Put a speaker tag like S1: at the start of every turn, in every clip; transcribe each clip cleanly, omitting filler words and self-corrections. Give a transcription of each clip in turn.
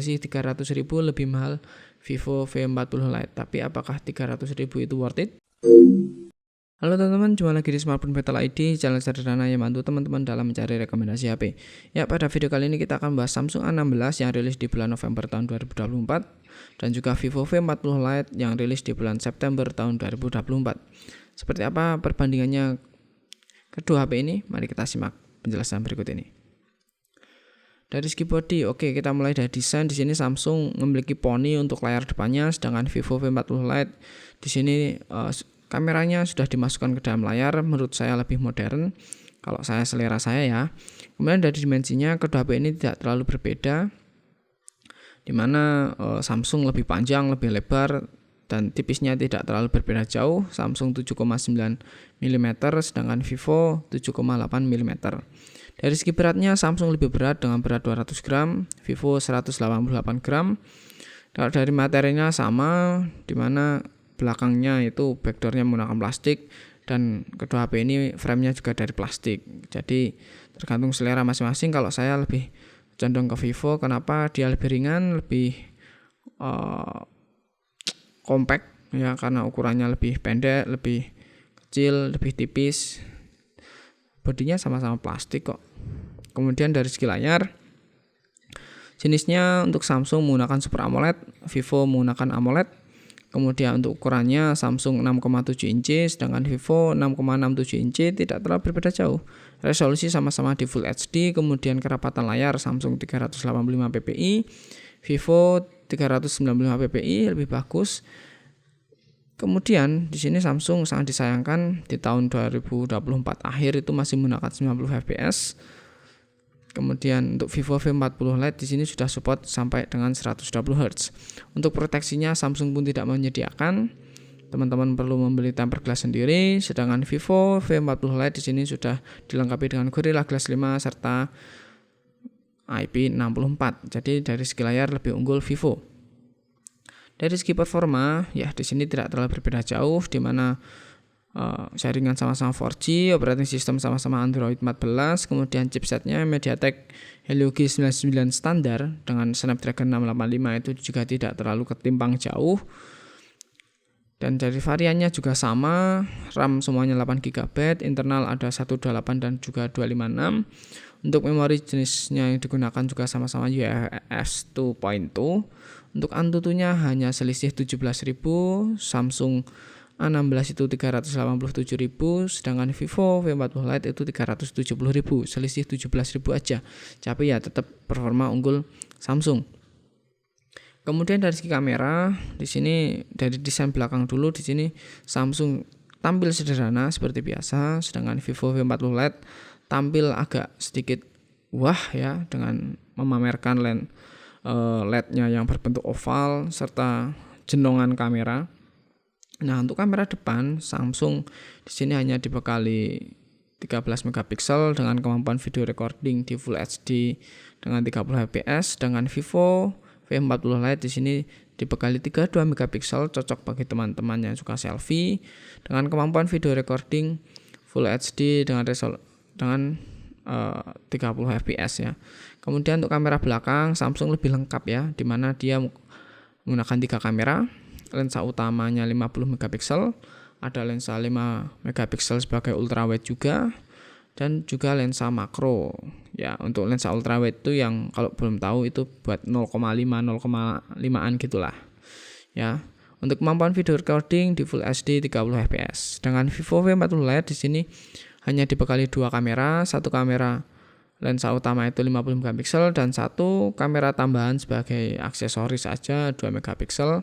S1: sih 300.000 lebih mahal Vivo V40 Lite, tapi apakah 300.000 itu worth it? Halo teman-teman, jumpa lagi di Smartphone Battle ID, channel sederhana yang bantu teman-teman dalam mencari rekomendasi HP. Ya, pada video kali ini kita akan bahas Samsung A16 yang rilis di bulan November tahun 2024 dan juga Vivo V40 Lite yang rilis di bulan September tahun 2024. Seperti apa perbandingannya kedua HP ini? Mari kita simak penjelasan berikut ini. Dari segi body, oke, kita mulai dari desain. Di sini Samsung memiliki poni untuk layar depannya, sedangkan Vivo V40 Lite di sini kameranya sudah dimasukkan ke dalam layar. Menurut saya lebih modern, kalau selera saya ya. Kemudian dari dimensinya, kedua HP ini tidak terlalu berbeda, dimana Samsung lebih panjang, lebih lebar, dan tipisnya tidak terlalu berbeda jauh. Samsung 7,9 mm, sedangkan Vivo 7,8 mm. Dari segi beratnya, Samsung lebih berat dengan berat 200 gram, Vivo 188 gram. Kalau dari materinya sama, dimana belakangnya itu backdoornya menggunakan plastik, dan kedua HP ini framenya juga dari plastik. Jadi tergantung selera masing-masing. Kalau saya lebih condong ke Vivo, kenapa? Dia lebih ringan, lebih compact ya, karena ukurannya lebih pendek, lebih kecil, lebih tipis. Bodinya sama-sama plastik kok. Kemudian dari segi layar, jenisnya untuk Samsung menggunakan Super AMOLED, Vivo menggunakan AMOLED. Kemudian untuk ukurannya Samsung 6,7 inci, sedangkan Vivo 6,67 inci, tidak terlalu berbeda jauh. Resolusi sama-sama di Full HD. Kemudian kerapatan layar Samsung 385 ppi, Vivo 395 ppi, lebih bagus. Kemudian di sini Samsung sangat disayangkan di tahun 2024 akhir itu masih menggunakan 90 fps. Kemudian untuk Vivo V40 Lite di sini sudah support sampai dengan 120 Hz. Untuk proteksinya Samsung pun tidak menyediakan. Teman-teman perlu membeli tempered glass sendiri. Sedangkan Vivo V40 Lite di sini sudah dilengkapi dengan Gorilla Glass 5 serta IP64. Jadi dari segi layar lebih unggul Vivo. Dari segi performa, ya di sini tidak terlalu berbeda jauh, di mana jaringan sama-sama 4G, operating system sama-sama Android 14, kemudian chipsetnya MediaTek Helio G99 standar dengan Snapdragon 685 itu juga tidak terlalu ketimpang jauh. Dan dari variannya juga sama, RAM semuanya 8GB, internal ada 128 dan juga 256. Untuk memori jenisnya yang digunakan juga sama-sama UFS 2.2. Untuk Antutunya hanya selisih 17.000, Samsung A16 itu 387.000, sedangkan Vivo V40 Lite itu 370.000, selisih 17.000 aja. Tapi ya tetap performa unggul Samsung. Kemudian dari segi kamera, di sini dari desain belakang dulu, di sini Samsung tampil sederhana seperti biasa, sedangkan Vivo V40 Lite tampil agak sedikit wah ya, dengan memamerkan LED-nya yang berbentuk oval serta jenongan kamera. Nah, untuk kamera depan Samsung di sini hanya dibekali 13 megapiksel dengan kemampuan video recording di Full HD dengan 30 fps. Dengan Vivo V40 Lite di sini dibekali 32 megapiksel, cocok bagi teman-teman yang suka selfie dengan kemampuan video recording Full HD dengan 30 fps ya. Kemudian untuk kamera belakang Samsung lebih lengkap ya, dimana dia menggunakan 3 kamera. Lensa utamanya 50 megapiksel, ada lensa 5 megapiksel sebagai ultrawide juga, dan juga lensa makro. Ya, untuk lensa ultrawide itu yang kalau belum tahu itu buat 0,5-0,5an gitulah. Ya. Untuk kemampuan video recording di Full HD 30 fps. Dengan Vivo V40 Lite di sini hanya dibekali 2 kamera, satu kamera lensa utama itu 50 megapiksel dan satu kamera tambahan sebagai aksesoris saja 2 megapiksel.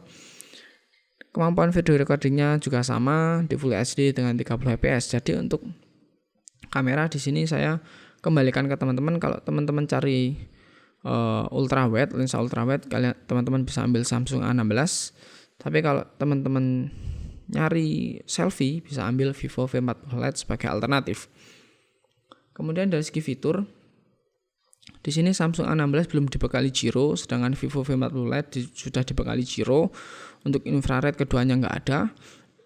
S1: Kemampuan video recordingnya juga sama di Full HD dengan 30 fps. Jadi untuk kamera di sini saya kembalikan ke teman-teman, kalau teman-teman cari ultrawide, lensa ultrawide, teman-teman bisa ambil Samsung A16. Tapi kalau teman-teman nyari selfie bisa ambil Vivo V40 Lite sebagai alternatif. Kemudian dari segi fitur, di sini Samsung A16 belum dibekali Giro, sedangkan Vivo V40 Lite sudah dibekali Giro. Untuk infrared keduanya nggak ada.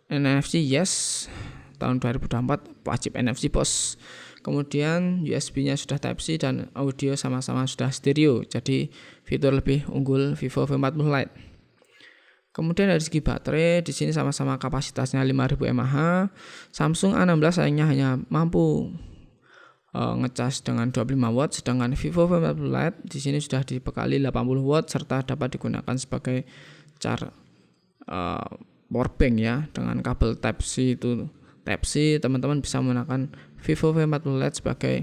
S1: NFC yes, tahun 2024 wajib NFC bos. Kemudian USB-nya sudah Type-C dan audio sama-sama sudah stereo. Jadi fitur lebih unggul Vivo V40 Lite. Kemudian dari segi baterai di sini sama-sama kapasitasnya 5000 mAh. Samsung A16 sayangnya hanya mampu ngecas dengan 25 watt, sedangkan Vivo V40 Lite di sini sudah dibekali 80 watt serta dapat digunakan sebagai powerbank ya, dengan kabel Type-C itu. Type-C teman-teman bisa menggunakan Vivo V40 Lite sebagai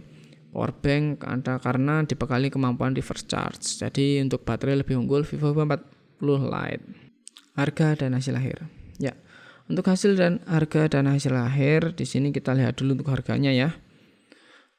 S1: powerbank karena dibekali kemampuan reverse charge. Jadi untuk baterai lebih unggul Vivo V40 Lite. Harga dan hasil akhir. Ya. Untuk hasil dan harga dan hasil akhir di sini kita lihat dulu untuk harganya ya.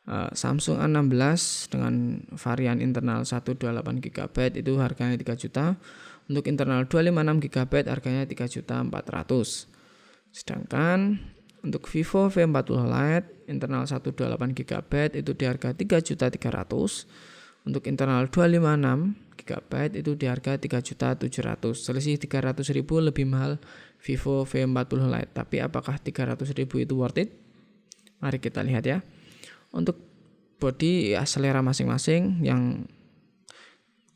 S1: Samsung A16 dengan varian internal 128GB itu harganya 3 juta. Untuk internal 256GB harganya 3.400.000. Sedangkan untuk Vivo V40 Lite internal 128GB itu di harga 3.300.000. Untuk internal 256GB itu di harga 3.700.000. Selisih 300.000 lebih mahal Vivo V40 Lite. Tapi apakah 300.000 itu worth it? Mari kita lihat ya. Untuk body ya selera masing-masing, yang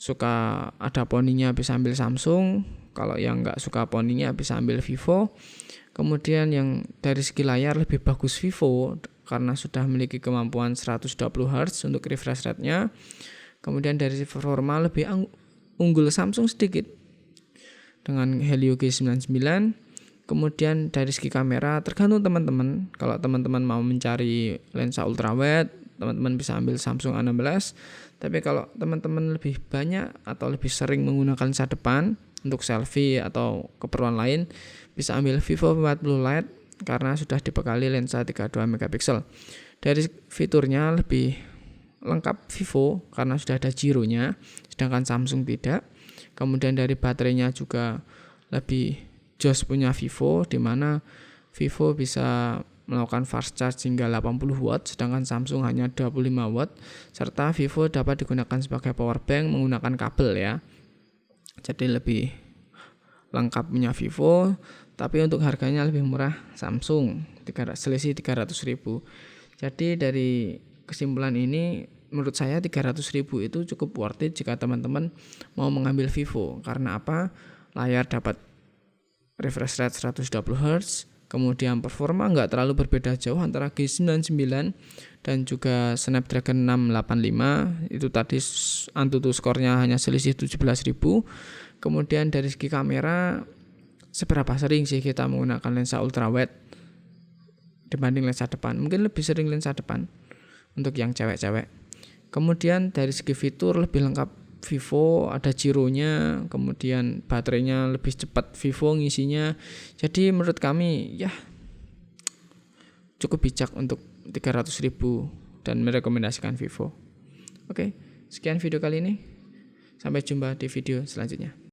S1: suka ada poninya bisa ambil Samsung, kalau yang nggak suka poninya bisa ambil Vivo. Kemudian yang dari segi layar lebih bagus Vivo karena sudah memiliki kemampuan 120Hz untuk refresh rate-nya. Kemudian dari segi performa lebih unggul Samsung sedikit dengan Helio G99. Kemudian dari segi kamera tergantung teman-teman. Kalau teman-teman mau mencari lensa ultrawide, teman-teman bisa ambil Samsung A16. Tapi kalau teman-teman lebih banyak atau lebih sering menggunakan lensa depan untuk selfie atau keperluan lain, bisa ambil Vivo V40 Lite karena sudah dibekali lensa 32 megapiksel. Dari fiturnya lebih lengkap Vivo karena sudah ada gironya, sedangkan Samsung tidak. Kemudian dari baterainya juga lebih jos punya Vivo, di mana Vivo bisa melakukan fast charge hingga 80 watt, sedangkan Samsung hanya 25 watt, serta Vivo dapat digunakan sebagai powerbank menggunakan kabel ya. Jadi lebih lengkap punya Vivo, tapi untuk harganya lebih murah Samsung, selisih 300.000. Jadi dari kesimpulan ini menurut saya 300.000 itu cukup worth it jika teman-teman mau mengambil Vivo. Karena apa? Layar dapat refresh rate 120Hz, kemudian performa nggak terlalu berbeda jauh antara G99 dan juga Snapdragon 685. Itu tadi Antutu skornya hanya selisih 17.000. Kemudian dari segi kamera, seberapa sering sih kita menggunakan lensa ultrawide dibanding lensa depan? Mungkin lebih sering lensa depan untuk yang cewek-cewek. Kemudian dari segi fitur lebih lengkap Vivo, ada gironya, kemudian baterainya lebih cepat Vivo ngisinya. Jadi menurut kami ya cukup bijak untuk 300.000 dan merekomendasikan Vivo. Oke, sekian video kali ini. Sampai jumpa di video selanjutnya.